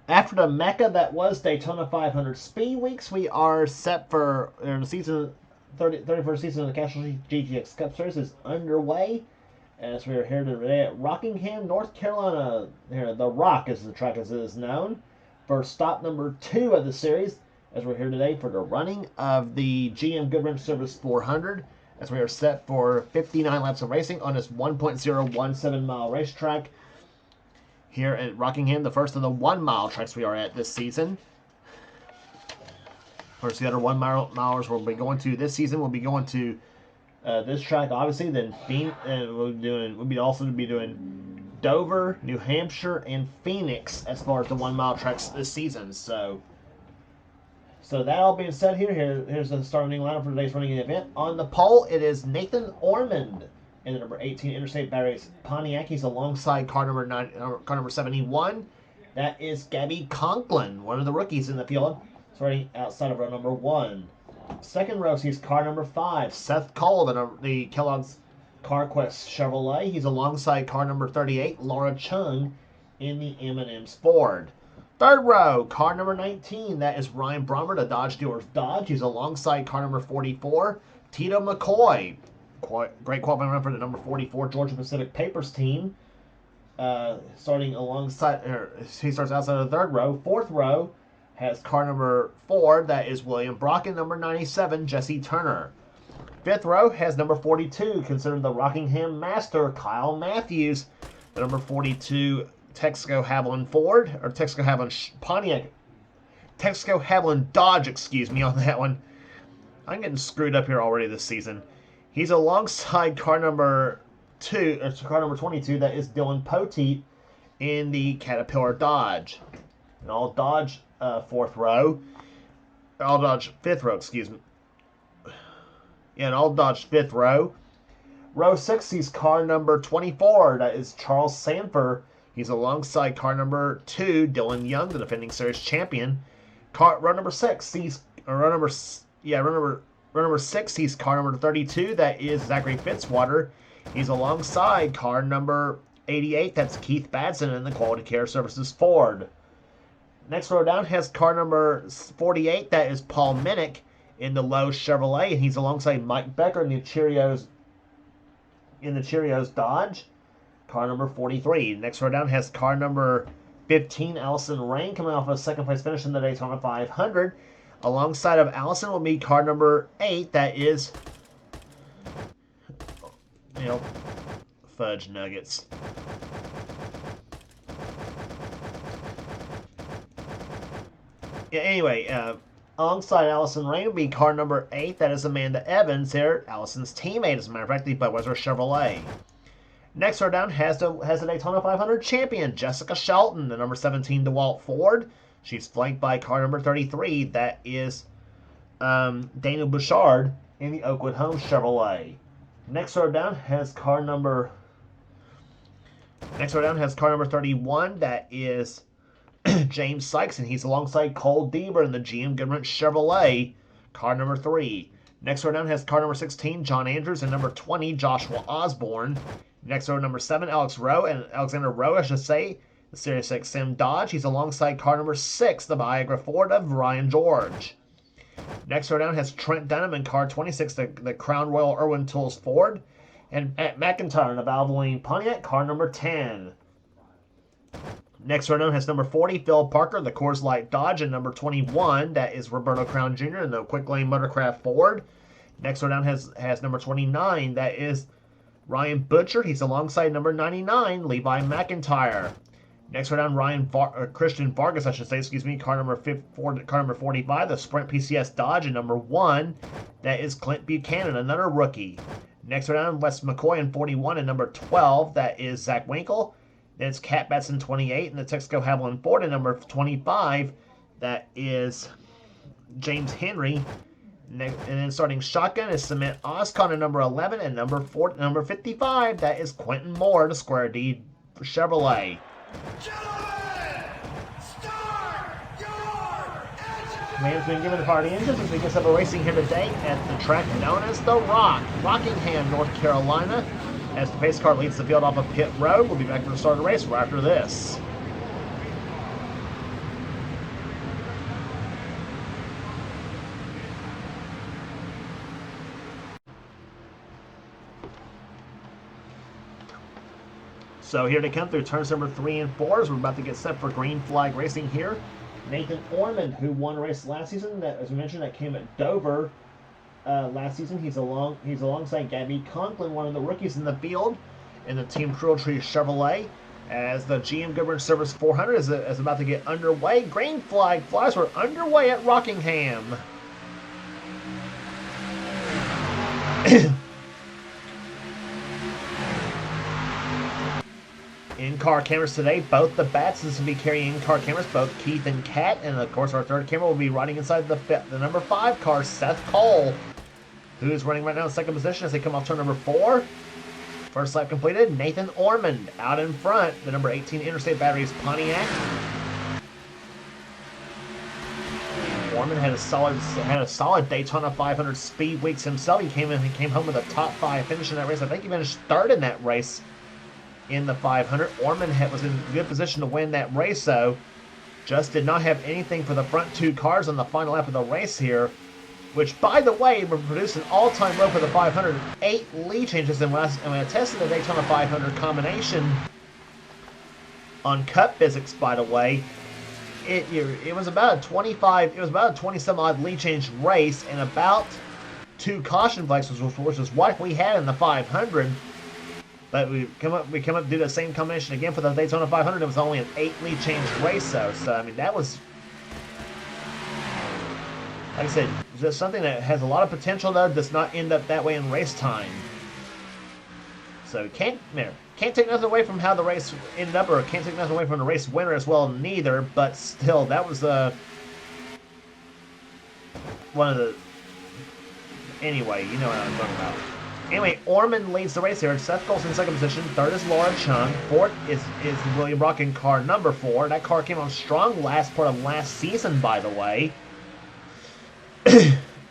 After the mecca that was Daytona 500 Speed Weeks, we are set for the season 31st season of the Castrol GTX Cup Series is underway. As we are here today at Rockingham, North Carolina. Here, the Rock is the track as it is known. For stop number 2 of the series, as we're here today for the running of the GM Goodwrench Service 400, as we are set for 59 laps of racing on this 1.017 mile racetrack here at Rockingham, the first of the 1 mile tracks we are at this season. Of course, the other 1 milers we'll be going to this season will be going to this track, obviously. Then we'll be also doing Dover, New Hampshire, and Phoenix as far as the 1 mile tracks this season. So that all being said, here's the starting lineup for today's running event. On the pole, it is Nathan Ormond in the number 18 Interstate Batteries Pontiac. He's alongside car number 71. That is Gabby Conklin, one of the rookies in the field, starting outside of row number 1. Second row sees car number 5, Seth Cole, the Kellogg's CarQuest Chevrolet. He's alongside car number 38, Laura Chung, in the M&M's Ford. Third row, car number 19, that is Ryan Brummer, the Dodge dealer's Dodge. He's alongside car number 44, Tito McCoy. Great qualifying run for the number 44 Georgia Pacific Papers team. Starting alongside, he starts outside of the third row. Fourth row has car number 4, that is William Brock, and number 97, Jesse Turner. Fifth row has number 42, considered the Rockingham Master, Kyle Matthews. The number 42 Texaco Haviland Ford, or Texaco Haviland Pontiac. Texaco Haviland Dodge, excuse me, on that one. I'm getting screwed up here already this season. He's alongside car number 22, that is Dylan Poteet in the Caterpillar Dodge. And all Dodge fifth row, excuse me. Yeah, and all Dodge fifth row. Row 6 sees car number 24, that is Charles Sanford. He's alongside car number 2, Dylan Young, the defending series champion. Row number 6 sees car number 32, that is Zachary Fitzwater. He's alongside car number 88, that's Keith Badson in the Quality Care Services Ford. Next row down has car number 48, that is Paul Minnick in the Lowe Chevrolet, and he's alongside Mike Becker in the Cheerios Dodge. Car number 43. Next row down has car number 15, Allison Rain, coming off a second place finish in the Daytona 500. Alongside of Allison will be car number 8, that is, fudge nuggets. Yeah, anyway, alongside Allison Rain will be car number 8, that is Amanda Evans here, Allison's teammate, as a matter of fact, the Budweiser Chevrolet. Next row down has the Daytona 500 champion, Jessica Shelton, the number 17 DeWalt Ford. She's flanked by car number 33, that is Daniel Bouchard in the Oakwood Homes Chevrolet. Next row down has car number 31, that is James Sykes, and he's alongside Cole Deaver in the GM Goodwrench Chevrolet, car number 3. Next row down has car number 16, John Andrews, and number 20, Joshua Osborne. Next row, number 7, Alexander Rowe, I should say, the Sirius XM Dodge. He's alongside car number 6, the Viagra Ford of Ryan George. Next row down has Trent Dunham in car 26, the Crown Royal Irwin Tools Ford. And Matt McIntyre in the Valvoline Pontiac, car number 10. Next row down has number 40, Phil Parker, the Coors Light Dodge, and number 21, that is Roberto Crown Jr. in the Quick Lane Motorcraft Ford. Next row down has number 29, that is Ryan Butcher. He's alongside number 99, Levi McIntyre. Next row down, Christian Vargas, car number 45, the Sprint PCS Dodge, and number 1, that is Clint Buchanan, another rookie. Next row down, Wes McCoy in 41, and number 12, that is Zach Winkle. Then it's Cat Batson 28 in the Texaco Haviland Ford, and number 25, that is James Henry. And then starting shotgun is Cement Oscon at number 11, and number 55, that is Quentin Moore, the Square D Chevrolet. Gentlemen, start your engine! Command's been given to party engines as we get some racing here today at the track known as The Rock, Rockingham, North Carolina. As the pace car leads the field off of pit road, we'll be back for the start of the race right after this. So here they come through turns number 3 and 4 as we're about to get set for green flag racing here. Nathan Ormond, who won a race last season, that, as we mentioned, that came at Dover last season. He's alongside Gabby Conklin, one of the rookies in the field, in the Team Cruel Tree Chevrolet. As the GM Goodwrench Service 400 is about to get underway. Green flag flies. We're underway at Rockingham. In-car cameras today. Both the Batsons will be carrying in-car cameras, both Keith and Kat. And, of course, our third camera will be riding inside the number 5 car, Seth Cole, who is running right now in second position as they come off turn number 4. First lap completed. Nathan Ormond out in front. The number 18 Interstate Batteries Pontiac. Ormond had a solid Daytona 500 speed weeks himself. He came home with a top 5 finish in that race. I think he finished third in that race in the 500. Ormond was in good position to win that race, though. Just did not have anything for the front 2 cars on the final lap of the race here. Which, by the way, would produce an all-time low for the 500, 8 lead changes. And when I tested the Daytona 500 combination on Cup physics, by the way, it was about a 25, it was about a 20-some odd lead change race, and about 2 caution flags, which is what we had in the 500. But we come up to do the same combination again for the Daytona 500. It was only an 8 lead change race, though. So I mean, that was, like I said, just something that has a lot of potential, though, does not end up that way in race time. So can't take nothing away from how the race ended up, or can't take nothing away from the race winner as well, neither. But still, that was one of the. Anyway, you know what I'm talking about. Anyway, Ormond leads the race here. Seth Cole's in second position. Third is Laura Chung. Fourth is William Brock in car number 4. That car came on strong last part of last season, by the way.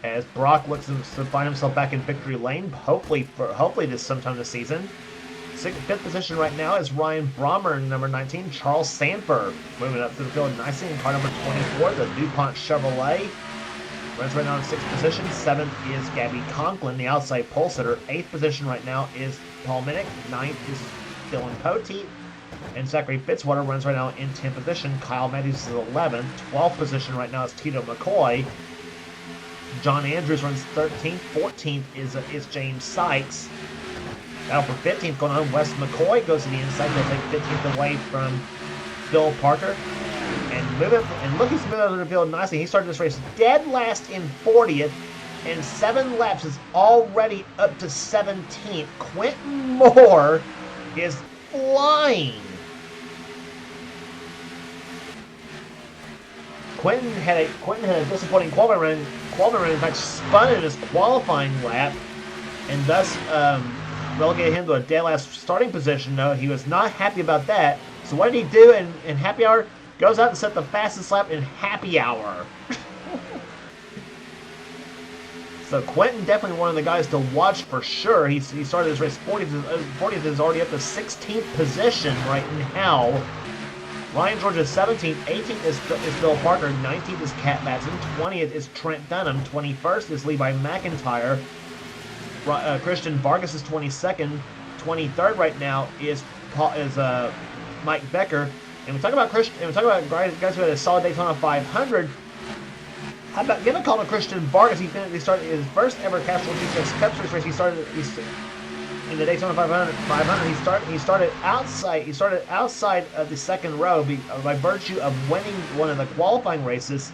As Brock looks to find himself back in victory lane, hopefully this sometime this season. Fifth position right now is Ryan Brommer in number 19. Charles Sanford moving up through the field nicely in car number 24, the DuPont Chevrolet. Runs right now in 6th position. 7th is Gabby Conklin, the outside pole sitter. 8th position right now is Paul Minnick. 9th is Dylan Poteet. And Zachary Fitzwater runs right now in 10th position. Kyle Matthews is 11th. 12th position right now is Tito McCoy. John Andrews runs 13th. 14th is James Sykes. Now for 15th going on, Wes McCoy goes to the inside. He'll take 15th away from Bill Parker. And looking to move out of the field nicely. He started this race dead last in 40th. And 7 laps is already up to 17th. Quentin Moore is flying. Quentin had a disappointing qualifying run. In fact, spun in his qualifying lap, and thus relegated him to a dead last starting position. No, he was not happy about that. So what did he do in happy hour? Goes out and set the fastest lap in happy hour. So Quentin definitely one of the guys to watch for sure. He started this race 40th. 40th is already up to 16th position right now. Ryan George is 17th. 18th is Bill Parker. 19th is Kat Matson. 20th is Trent Dunham. 21st is Levi McIntyre. Christian Vargas is 22nd. 23rd right now is Mike Becker. And we talk about guys who had a solid Daytona 500. How about give a call to Christian Vargas? He started his first ever Castrol GTX Cup Series race. He started in the Daytona 500. He started outside of the second row by virtue of winning one of the qualifying races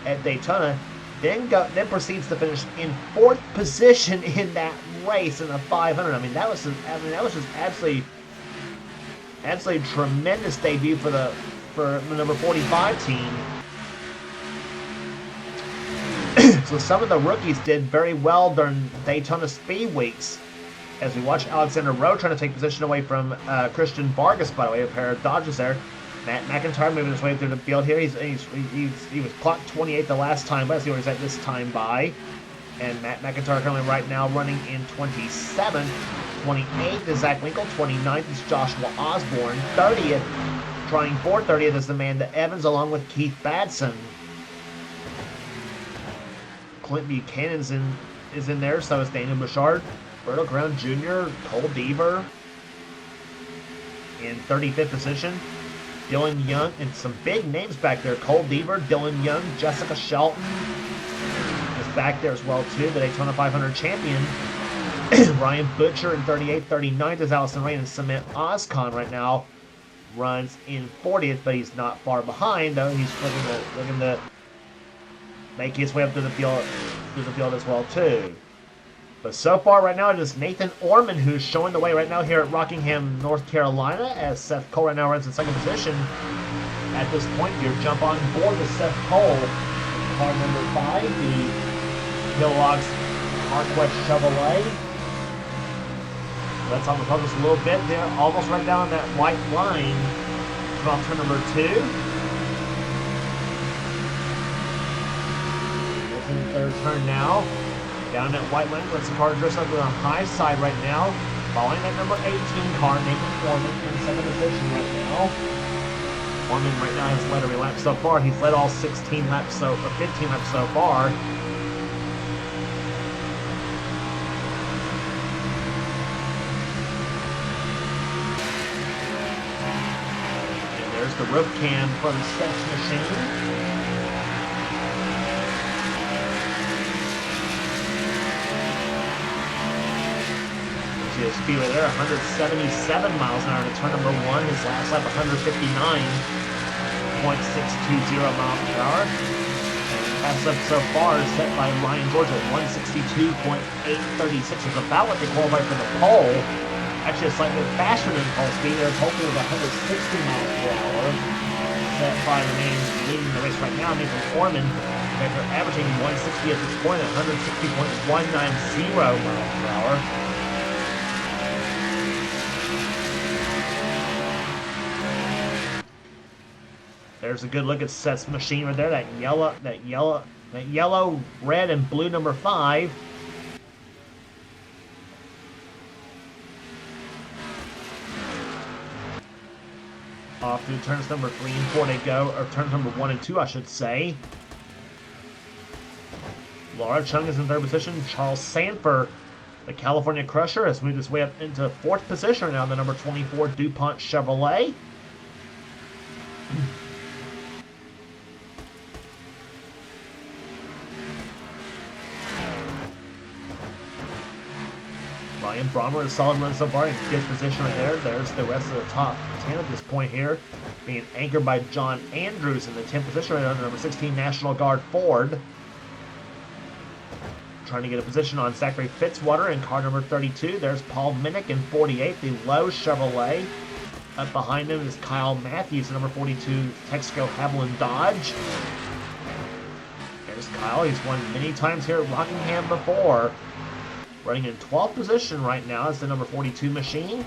at Daytona. Then proceeds to finish in 4th position in that race in the 500. I mean that was just absolutely tremendous debut for the number 45 team. So some of the rookies did very well during Daytona Speed Weeks. As we watch Alexander Rowe trying to take position away from Christian Vargas, by the way, a pair of Dodges there. Matt McIntyre moving his way through the field here. He was clocked 28th the last time, but let's see where he's at this time by. And Matt McIntyre currently right now running in 27th. 28th is Zach Winkle. 29th is Joshua Osborne. 30th, trying for 30th, is Amanda Evans along with Keith Badson. Clint Buchanan is in there, so is Daniel Bouchard. Berto Crown Jr., Cole Deaver. in 35th position. Dylan Young, and some big names back there. Cole Deaver, Dylan Young, Jessica Shelton is back there as well, too. The Daytona 500 champion. Ryan Butcher in 38th. 39th is Allison Rain, and Cement Oscon right now runs in 40th, but he's not far behind, though. He's looking to make his way up to the field as well, too. But so far right now, it is Nathan Orman who's showing the way right now here at Rockingham, North Carolina, as Seth Cole right now runs in second position. At this point, you jump on board with Seth Cole. Car number 5, the Hillog's Arquette Chevrolet. Let's on the focus a little bit there, almost right down that white line. Come off turn number 2. Looking at the third turn now. Down that white line, let's the car drifts up to the high side right now. Following that number 18 car, Nathan Orman in second position right now. Orman right now has led every lap so far. He's led all 15 laps so far. And there's the roof cam from Seth's machine. His speed right there, 177 miles an hour to turn number 1. His last lap, 159.620 miles per hour. And fastest lap so far is set by Ryan George at 162.836. It's about what they qualified for the pole. Actually, a slightly faster than pole speed. There's hopefully with 160 miles per hour. Set by the man leading the race right now, Nathan Orman. They're averaging 160 at this point at 160.190 miles per hour. There's a good look at Seth's machine right there. That yellow, red, and blue number 5. Off through turns number 3 and 4 they go, or turns number 1 and 2, I should say. Laura Chung is in 3rd position. Charles Sanford, the California Crusher, has moved his way up into 4th position right now. The number 24 DuPont Chevrolet. Ryan Brommer, a solid run so far in 5th position right there. There's the rest of the top 10 at this point here, being anchored by John Andrews in the 10th position right under number 16 National Guard Ford. Trying to get a position on Zachary Fitzwater in car number 32. There's Paul Minnick in 48, the Lowe Chevrolet. Up behind him is Kyle Matthews in number 42 Texaco Haviland Dodge. There's Kyle. He's won many times here at Rockingham before. Running in 12th position right now is the number 42 machine.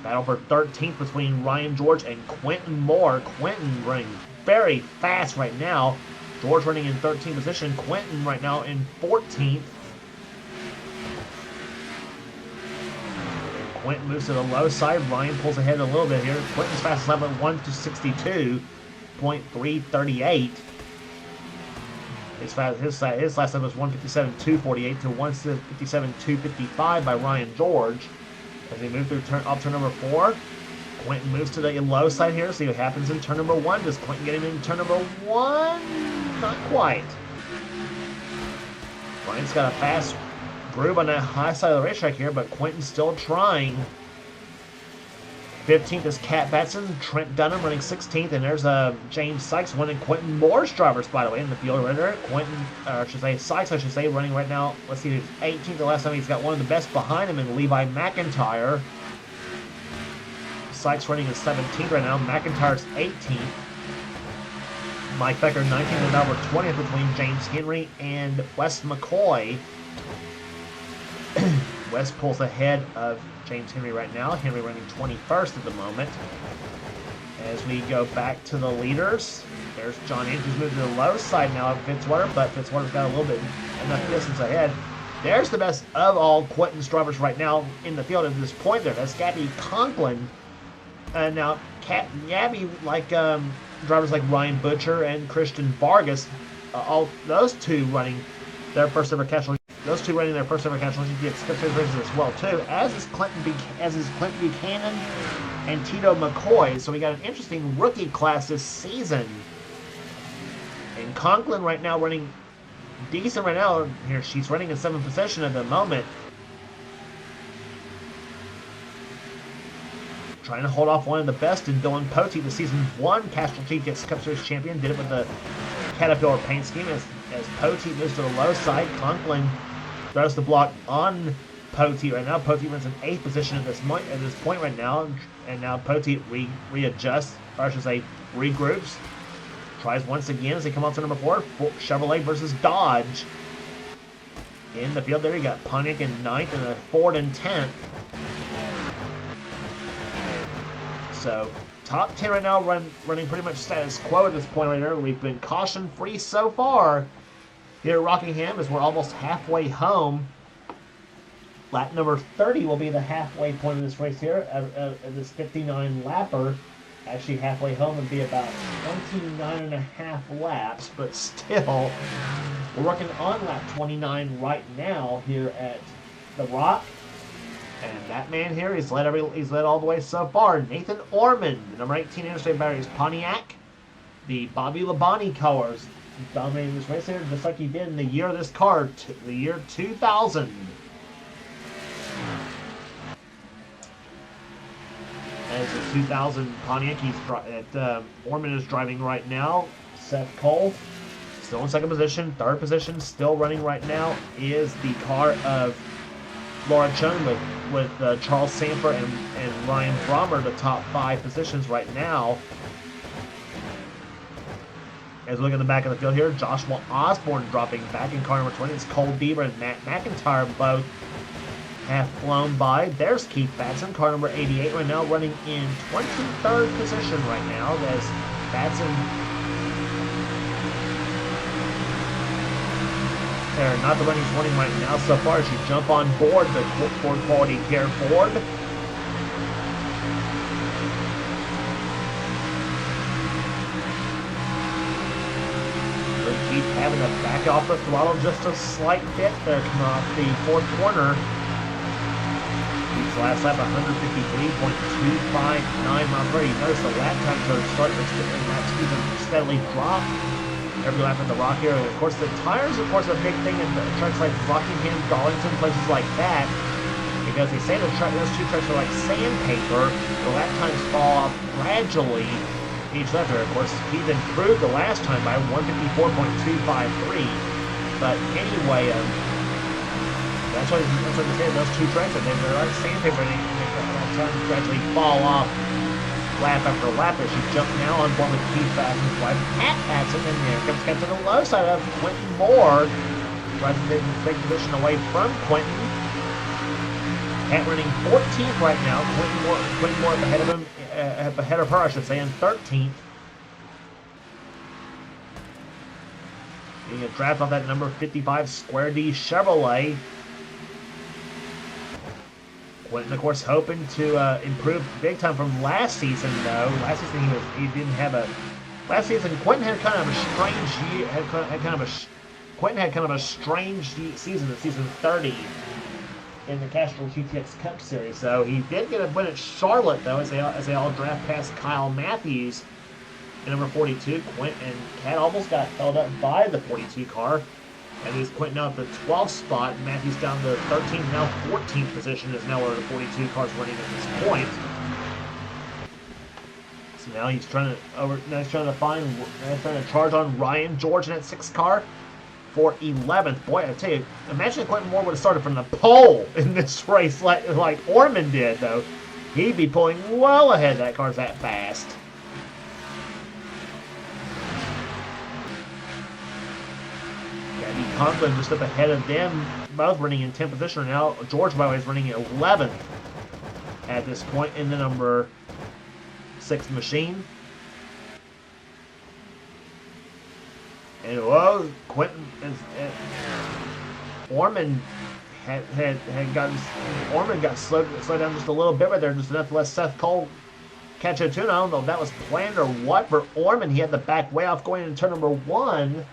Battle for 13th between Ryan George and Quentin Moore. Quentin running very fast right now. George running in 13th position. Quentin right now in 14th. Quentin moves to the low side. Ryan pulls ahead a little bit here. Quentin's fastest lap at 1:62.338. His last lap was 1:57.248 to 1:57.255 by Ryan George. As he moved through off turn number 4, Quentin moves to the low side here. See what happens in turn number 1. Does Quentin get him in turn number 1? Not quite. Ryan's got a fast groove on that high side of the racetrack here, but Quentin's still trying. 15th is Cat Batson, Trent Dunham running 16th, and there's James Sykes, one of Quentin Moore's drivers, by the way, in the field right there. Sykes, I should say, running right now. Let's see, he's 18th the last time. He's got one of the best behind him in Levi McIntyre. Sykes running in 17th right now. McIntyre's 18th. Mike Becker 19th, and now we're 20th between James Henry and Wes McCoy. Wes pulls ahead of James Henry right now. Henry running 21st at the moment. As we go back to the leaders, there's John Andrews moving to the low side now of Fitzwater, but Fitzwater's got a little bit enough distance ahead. There's the best of all Quentin's drivers right now in the field at this point there. That's Gabby Conklin. Now, Gabby, like drivers like Ryan Butcher and Christian Vargas, all those two running their first ever Castrol those two running their first ever Castrol GTX Cup Series races as well too, as is Clinton Buchanan and Tito McCoy. So we got an interesting rookie class this season. And Conklin right now running decent right now. Here she's running in 7th position at the moment. Trying to hold off one of the best in Dylan Pote, the season 1 Castrol GTX Cup Series champion. Did it with the Caterpillar paint scheme as Pote moves to the low side. Conklin throws the block on Pote right now. Pote runs in 8th position at this point right now. And now Pote readjusts, or I should say regroups. Tries once again as they come up to number 4. Chevrolet versus Dodge. In the field there, you got Pontiac in 9th and a Ford in 10th. So, top 10 right now, running pretty much status quo at this point right there. We've been caution-free so far here at Rockingham as we're almost halfway home. Lap number 30 will be the halfway point of this race here at this 59-lapper. Actually, halfway home would be about 29.5 laps, but still, we're working on lap 29 right now here at the Rock. And that man here, he's led all the way so far. Nathan Ormond, the number 18 Interstate Batteries Pontiac, the Bobby Labonte colors, dominating this race here, just like he did in the year of this car, the year 2000. As the 2000 Pontiac, Ormond is driving right now. Seth Cole, still in 2nd position. 3rd position, still running right now, is the car of Laura Chung with Charles Sanford and Ryan Brommer, the top 5 positions right now. As we look at the back of the field here, Joshua Osborne dropping back in car number 20. It's Cole Bieber and Matt McIntyre both have flown by. There's Keith Batson, car number 88 right now, running in 23rd position right now. As Batson, not the running 20 right now so far. She jump on board the Ford Quality Care Ford. But keep having to back off the throttle just a slight bit there coming off the 4th corner. Keeps last lap 153.259 miles per hour. You notice the lap times are starting to steadily drop every lap in the Rock area. Of course, the tires, of course, are a big thing in tracks like Rockingham, Darlington, places like that, because they say those two tracks are like sandpaper. The lap times fall off gradually each lap. Of course, he's improved the last time by 154.253. But anyway, that's what they say. Those two tracks, they're like sandpaper, and the lap times gradually fall off lap after lap as she jumped now on board with Keith Batson's wife, Pat Batson, and there comes Ken to the low side of Quentin Moore, trying to take big position away from Quentin. Pat running 14th right now. Quentin Moore ahead of her, I should say, in 13th. Getting a draft off that number 55 Square D Chevrolet. Quentin, of course, hoping to improve big time from last season, though. Last season he didn't have a. Last season Quentin had kind of a strange year. Quentin had kind of a strange season at season 30 in the Castrol GTX Cup Series. So he did get a win at Charlotte, though, as they all draft past Kyle Matthews in number 42. Quentin and Cat almost got held up by the 42 car. And he's Quentin out the 12th spot. Matthews down to 13th, now 14th position is now where the 42 car's running at this point. So now he's trying to charge on Ryan George in that 6th car for 11th. Boy, I tell you, imagine if Quentin Moore would have started from the pole in this race like Ormond did, though. He'd be pulling well ahead. That car's that fast. Conklin just up ahead of them, both running in 10th position now. George, by the way, is running 11th at this point in the number 6 machine. And whoa, Quentin is Ormond got slowed down just a little bit right there, just enough to let Seth Cole catch a tune. I don't know if that was planned or what for Ormond. He had the back way off going into turn number 1.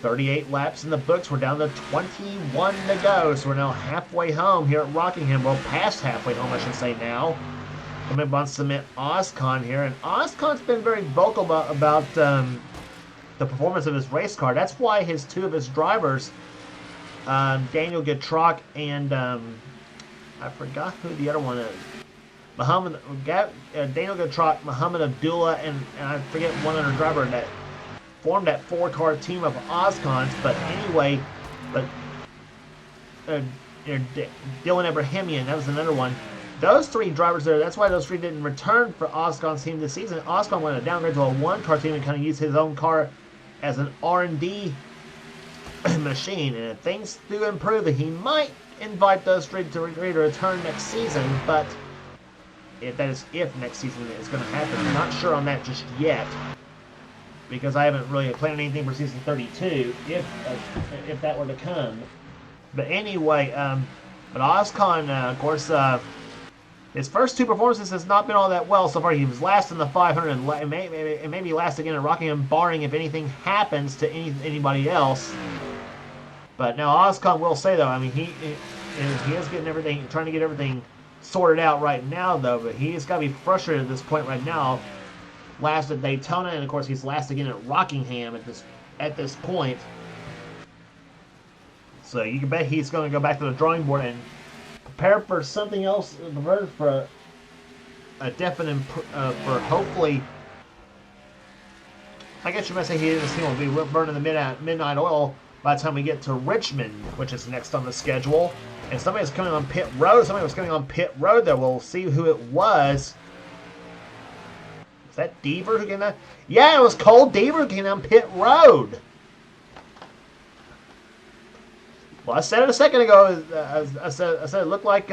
38 laps in the books. We're down to 21 to go. So we're now halfway home here at Rockingham. Well, past halfway home, I should say now. Coming up on Cement Ozcon here. And Ozcon's been very vocal about the performance of his race car. That's why two of his drivers, Daniel Getrock and I forgot who the other one is. Daniel Getrock, Muhammad Abdullah, and I forget one other driver that formed that 4-car team of Ozcons. But anyway, Dylan Abrahamian, that was another one. Those 3 drivers there, that's why those 3 didn't return for Ozcon's team this season. Ozcon wanted to downgrade to a 1-car team and kind of use his own car as an R&D machine. And if things do improve, he might invite those 3 to return next season. But if next season is going to happen, I'm not sure on that just yet, because I haven't really planned anything for season 32 if that were to come. But anyway, but Ozcon, of course, his first 2 performances has not been all that well so far. He was last in the 500 and maybe last again at Rockingham, barring if anything happens to anybody else. But now Ozcon will say, though, I mean, he is getting everything, trying to get everything sorted out right now, though. But he's got to be frustrated at this point right now. Last at Daytona, and of course he's last again at Rockingham at this point. So you can bet he's going to go back to the drawing board and prepare for something else, prepare for a definite, for hopefully, I guess you might say he will be burning the midnight oil by the time we get to Richmond, which is next on the schedule. And somebody's coming on pit road. Somebody was coming on pit road there. We'll see who it was. Is that Deaver who came down? Yeah, it was Cole Deaver who came down pit road. Well, I said it a second ago. I said it looked like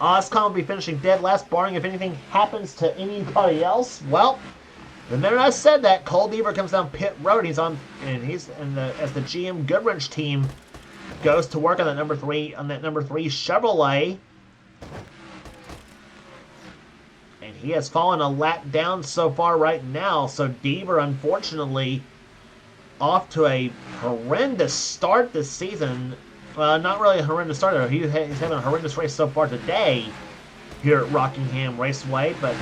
Ozcon will be finishing dead last, barring if anything happens to anybody else. Well, the minute I said that, Cole Deaver comes down pit road. He's as the GM Goodwrench team goes to work on that number 3 Chevrolet. And he has fallen a lap down so far right now. So Deaver, unfortunately, off to a horrendous start this season. Well, not really a horrendous start, though. He's having a horrendous race so far today here at Rockingham Raceway. But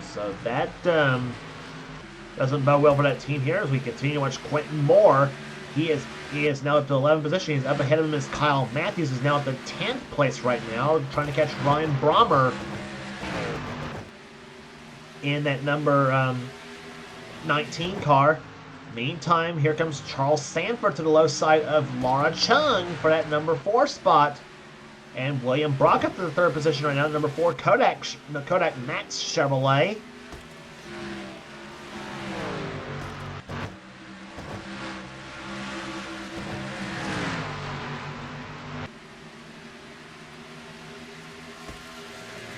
so that doesn't bode well for that team here as we continue to watch Quentin Moore. He is now up to 11th position. He's up ahead of him as Kyle Matthews is now at the 10th place right now, trying to catch Ryan Brommer in that number 19 car. Meantime, here comes Charles Sanford to the low side of Laura Chung for that number 4 spot. And William Brock up to the 3rd position right now, number 4 Kodak Max Chevrolet.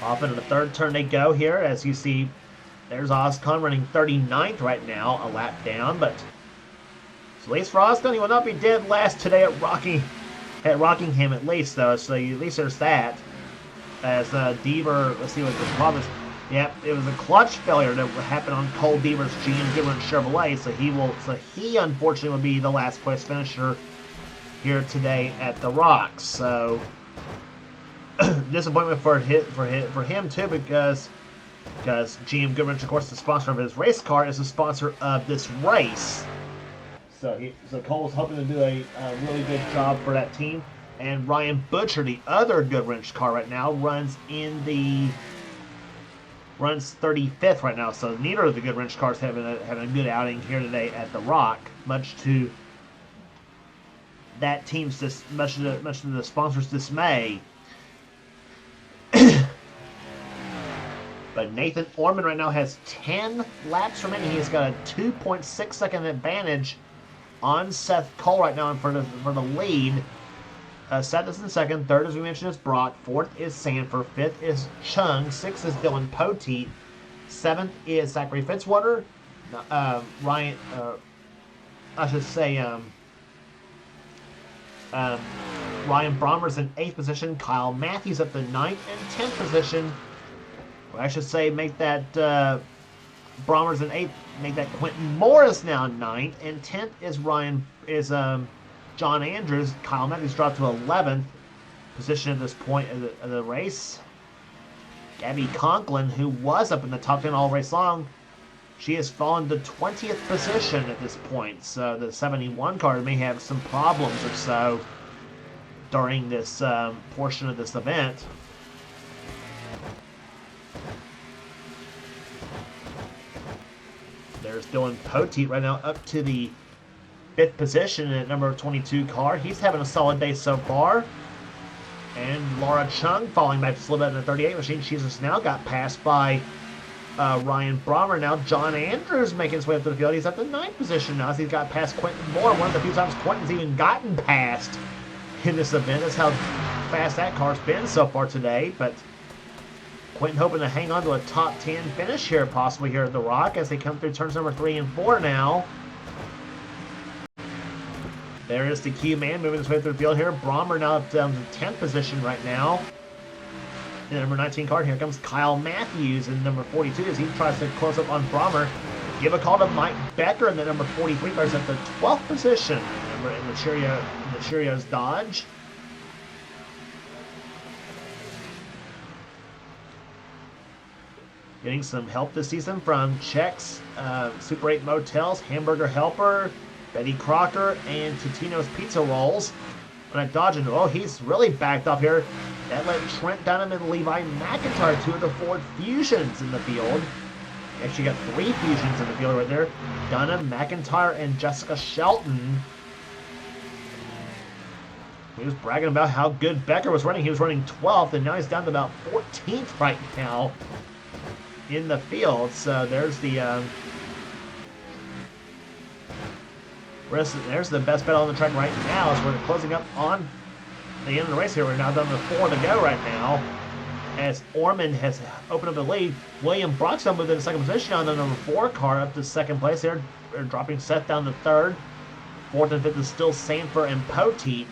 Off into the 3rd turn they go here, as you see, there's Ozcon running 39th right now, a lap down, but so at least for Ozcon, he will not be dead last today at Rockingham at least, though, so at least there's that. As Deaver, let's see what the problem is. Yep, it was a clutch failure that happened on Cole Deaver's GM Goodwrench Chevrolet, so he unfortunately will be the last place finisher here today at the Rocks. So disappointment for him too, because GM Goodwrench, of course, the sponsor of his race car, is the sponsor of this race. So Cole's hoping to do a really good job for that team. And Ryan Butcher, the other Goodwrench car right now, runs 35th right now. So neither of the Goodwrench cars having a good outing here today at the Rock, much to that team's much to the sponsor's dismay. But Nathan Orman right now has 10 laps remaining. He's got a 2.6 second advantage on Seth Cole right now for the lead. Seth is in 2nd. 3rd, as we mentioned, is Brock. 4th is Sanford. 5th is Chung. 6th is Dylan Poteet. 7th is Zachary Fitzwater. Ryan Brommer's in 8th position. Kyle Matthews at the 9th and 10th position. Well, I should say make that Brommer's in 8th. Make that Quentin Morris now 9th. And 10th is John Andrews. Kyle Matthews dropped to 11th position at this point of the race. Gabby Conklin, who was up in the top 10 all race long, she has fallen to 20th position at this point. So the 71 car may have some problems or so during this portion of this event. There's Dylan Poteet right now up to the 5th position at number 22 car. He's having a solid day so far. And Laura Chung falling back just a little bit in the 38 machine. She's just now got passed by Ryan Brommer. Now John Andrews making his way up to the field. He's at the 9th position now as he's got past Quentin Moore. One of the few times Quentin's even gotten past in this event. That's how fast that car's been so far today. But Quentin hoping to hang on to a top 10 finish here, possibly here at the Rock as they come through turns number 3 and 4 now. There is the Q man moving his way through the field here. Brommer now up down to 10th position right now. In the number 19 car, here comes Kyle Matthews in number 42 as he tries to close up on Brommer. Give a call to Mike Becker in the number 43 car, is at the 12th position in the Cheerios Dodge. Getting some help this season from Chex, Super 8 Motels, Hamburger Helper, Betty Crocker, and Totino's Pizza Rolls. On a Dodge, and oh, he's really backed up here. That let Trent Dunham and Levi McIntyre, 2 of the Ford Fusions in the field. Actually got 3 Fusions in the field right there. Dunham, McIntyre, and Jessica Shelton. He was bragging about how good Becker was running. He was running 12th, and now he's down to about 14th right now in the field. So there's the there's the best bet on the track right now as we're closing up on the end of the race here. We're now down to 4 to go right now as Orman has opened up the lead. William Brockstone moved in 2nd position on the number 4 car up to 2nd place here. They're dropping Seth down to 3rd. 4th and 5th is still Sanford and Poteet.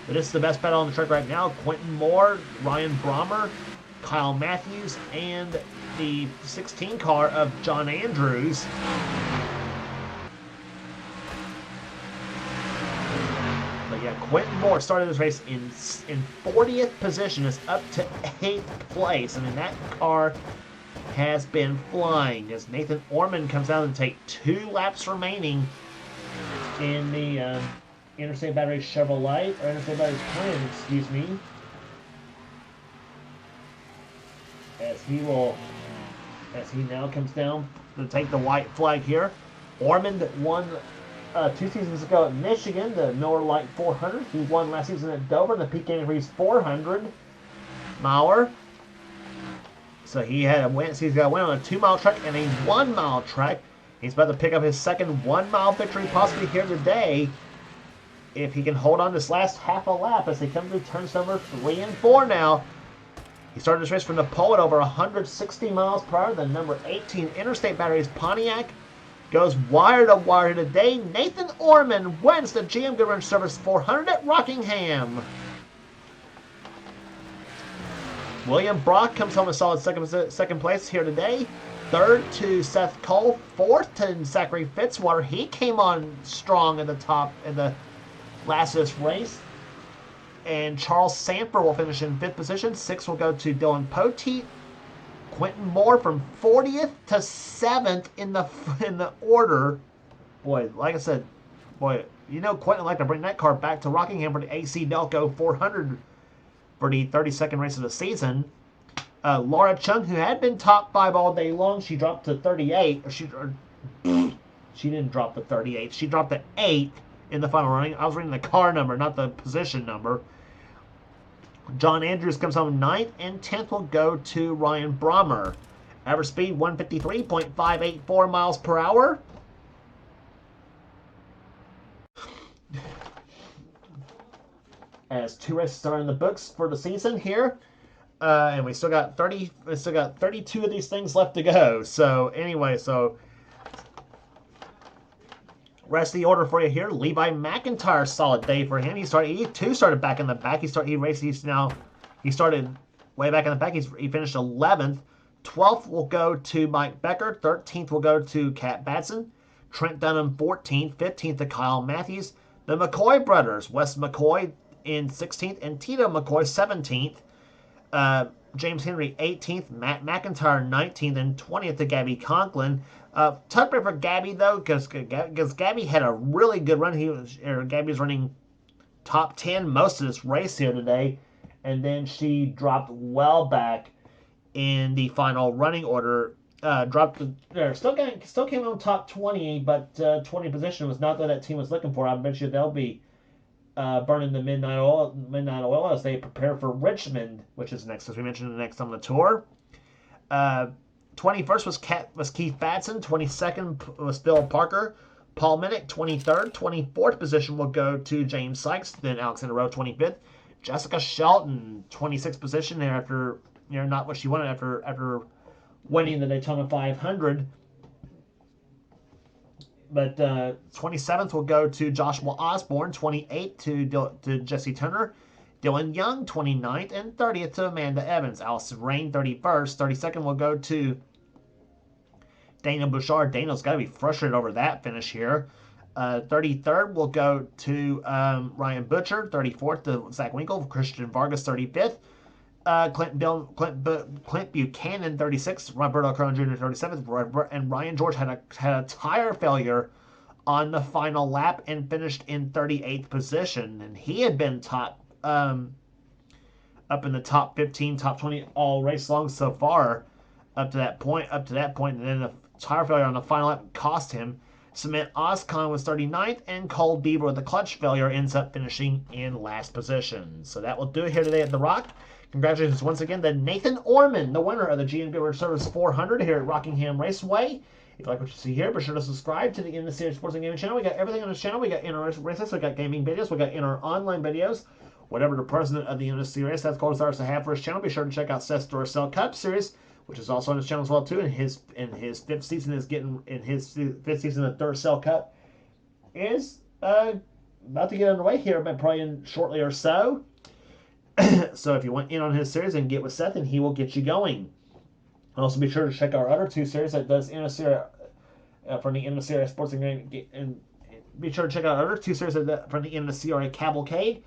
But this is the best bet on the track right now. Quentin Moore, Ryan Brommer, Kyle Matthews, and the 16 car of John Andrews. But yeah, Quentin Moore started this race in 40th position. It's up to 8th place. I mean, that car has been flying as Nathan Orman comes out and take 2 laps remaining in the Interstate Battery Chevrolet, or Interstate Battery Plan, excuse me. As he now comes down to take the white flag here. Orman won 2 seasons ago at Michigan, the Miller Lite 400. He won last season at Dover, the Peak Freeze 400 miler. So he's got a win on a 2-mile track and a 1-mile track. He's about to pick up his second 1-mile victory possibly here today if he can hold on this last half a lap as they come through turns number 3 and 4 now. He started this race from the pole at over 160 miles per hour. The number 18 Interstate Batteries Pontiac goes wire to wire today. Nathan Orman wins the GM Goodwrench Service 400 at Rockingham. William Brock comes home a solid second place here today. 3rd to Seth Cole. 4th to Zachary Fitzwater. He came on strong at the top in the last of this race. And Charles Sanford will finish in 5th position. 6th will go to Dylan Poteet. Quentin Moore from 40th to 7th in the order. Boy, like I said, you know Quentin liked to bring that car back to Rockingham for the AC Delco 400 for the 32nd race of the season. Laura Chung, who had been top 5 all day long, she dropped to 38. She didn't drop to 38. She dropped to 8th in the final running. I was reading the car number, not the position number. John Andrews comes home 9th, and 10th will go to Ryan Brommer. Average speed 153.584 miles per hour. As 2 races are in the books for the season here, and we still got 32 of these things left to go. So anyway, Rest of the order for you here. Levi McIntyre, solid day for him. He too started back in the back. He started way back in the back. He finished 11th. 12th will go to Mike Becker. 13th will go to Kat Batson. Trent Dunham 14th. 15th to Kyle Matthews. The McCoy brothers, Wes McCoy in 16th and Tito McCoy 17th. James Henry 18th, Matt McIntyre 19th, and 20th to Gabby Conklin. Tough break for Gabby though, because Gabby had a really good run. Gabby was running top 10 most of this race here today, and then she dropped well back in the final running order. Still came on top 20, but 20 position was not what that team was looking for. I bet you they'll be burning the midnight oil as they prepare for Richmond, which is next, as we mentioned, next on the tour. 21st was Keith Batson. 22nd was Bill Parker. Paul Minnick, 23rd. 24th position will go to James Sykes. Then Alexander Rowe, 25th. Jessica Shelton, 26th position there after not what she wanted after winning the Daytona 500. But 27th will go to Joshua Osborne, 28th to Jesse Turner, Dylan Young, 29th, and 30th to Amanda Evans. Allison Rain, 31st. 32nd will go to Daniel Bouchard. Daniel's got to be frustrated over that finish here. 33rd will go to Ryan Butcher. 34th to Zach Winkle. Christian Vargas, 35th. Clint Buchanan, 36th. Roberto Crone Jr., 37th. And Ryan George had a tire failure on the final lap and finished in 38th position. And he had been up in the top 15, top 20 all race long so far up to that point. And then the tire failure on the final lap cost him. Cement Oscon was 39th, and Cole Bieber with the clutch failure ends up finishing in last position. So that will do it here today at The Rock. Congratulations once again to Nathan Orman, the winner of the GMB World Service 400 here at Rockingham Raceway. If you like what you see here, be sure to subscribe to the NNSCRA Sports and Gaming channel. We got everything on this channel. We got inner races, we got gaming videos, we got inner online videos. Whatever the president of the NNSCRA Seth Gold desires to have for his channel, be sure to check out Seth's Duracell Cup Series, which is also on his channel as well too. And his fifth season of the Duracell Cup is about to get underway here, but probably in shortly or so. So if you want in on his series and get with Seth, and he will get you going. Also, be sure to check our other two series that does NNSCRA from the NNSCRA Sports and Gaming, and be sure to check out our other two series from the NNSCRA Cavalcade.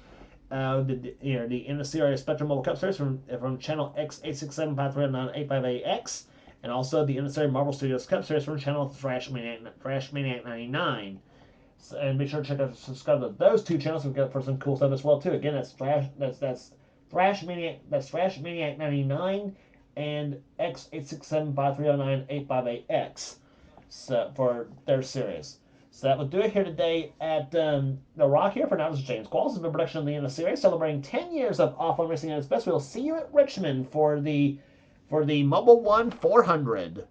The NNSCRA Spectrum Mobile Cup Series from channel X867539858X, and also the NNSCRA Marvel Studios Cup Series from channel Thrash Maniac 99. So, and be sure to check out subscribe to those two channels for some cool stuff as well too. Again, that's Thrash Maniac 99 and X867539858X. So for their series. So that will do it here today at The Rock here. For now, this is James Qualls. This is a production of the NNSCRA celebrating 10 years of off-road racing at its best. We'll see you at Richmond for the Mobile One 400.